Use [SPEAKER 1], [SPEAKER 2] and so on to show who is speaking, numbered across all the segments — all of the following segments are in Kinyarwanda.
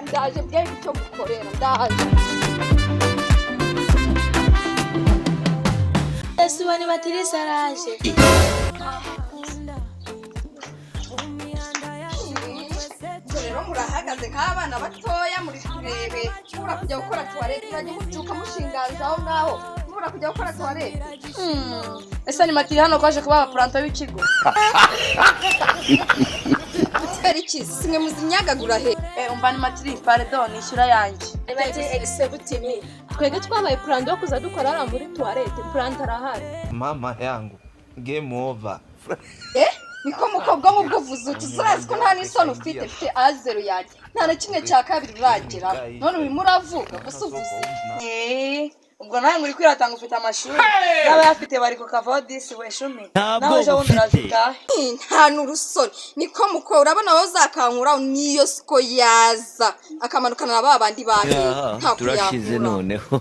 [SPEAKER 1] ndaje bwenge icyo gukorera ndaje.
[SPEAKER 2] Ese wani Matirisa araje.
[SPEAKER 1] Rero murahagaze nk'abana batoya muri kurebe mura kujya gukora toilette urajya mucuka mushinganza aho ngaho mura kujya gukora toilette.
[SPEAKER 2] Ese ni Matiri hano kwaje kuba abapuranto b'ikigo.
[SPEAKER 1] Iki simwe muzinyagagura he.
[SPEAKER 2] Umva ni Matiri pardon ishyura yanjye.
[SPEAKER 1] Bati executive me.
[SPEAKER 2] Twege twabaye puranto yo kuza dukora ara muri toilette puranto arahari.
[SPEAKER 3] Mama yangu game over.
[SPEAKER 1] Niko mukobwa mu bwuvuzi utuzirazi ko nta n'isoni ufite azero yaje nta na kimwe cya kabiri uragera none uri muravuga gusa uvuze
[SPEAKER 2] ubwo nawe muri kwiratanga ufite amashuri n'aba yafite bari ku kavaho disi we shumi nawe ejo bundi urazitahe
[SPEAKER 1] nta n'urusoni niko muko urabona wowe zakankura niyo siko yaza akamanukana na babandi bahe nta
[SPEAKER 4] turashize noneho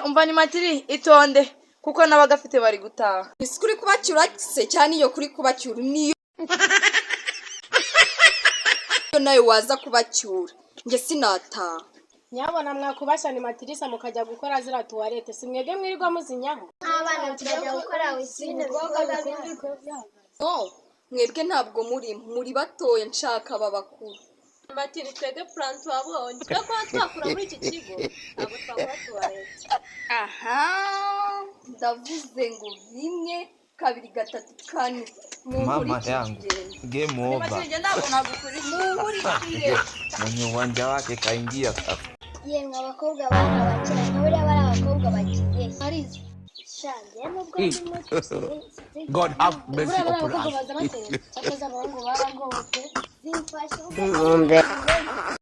[SPEAKER 2] umva ni Matiri itonde kuko n'abagafite bari gutaha
[SPEAKER 1] isi kuri kubacyura se cyane iyo kuri kubacyura niyo nawe waza kubacyura nge sinataha.
[SPEAKER 5] Nyabona mwakubasha ni Matirisa mukajya gukora zira toilette simwege mwirirwa muzinyaho
[SPEAKER 6] abana tujya gukora wisine
[SPEAKER 1] mwebwe ntabwo muri batoye nshaka babakuru.
[SPEAKER 2] Matiri twege puranto wabonye twako twakura muri iki kigo ntabwo twakora toilette.
[SPEAKER 1] Aha ndavuze ngo bimwe kabiri gatatu kane
[SPEAKER 3] Mama yangu game over.
[SPEAKER 2] Matiri ntabwo nagukuriye
[SPEAKER 3] Mwenye uwanja wake kaingia sasa.
[SPEAKER 6] yemwe abakobwa bana bakira n'abari abakobwa bagiye arizo shange nubwo
[SPEAKER 4] God have mercy upon us.
[SPEAKER 6] baza bateye cyakaza abahungu barangote zimfashe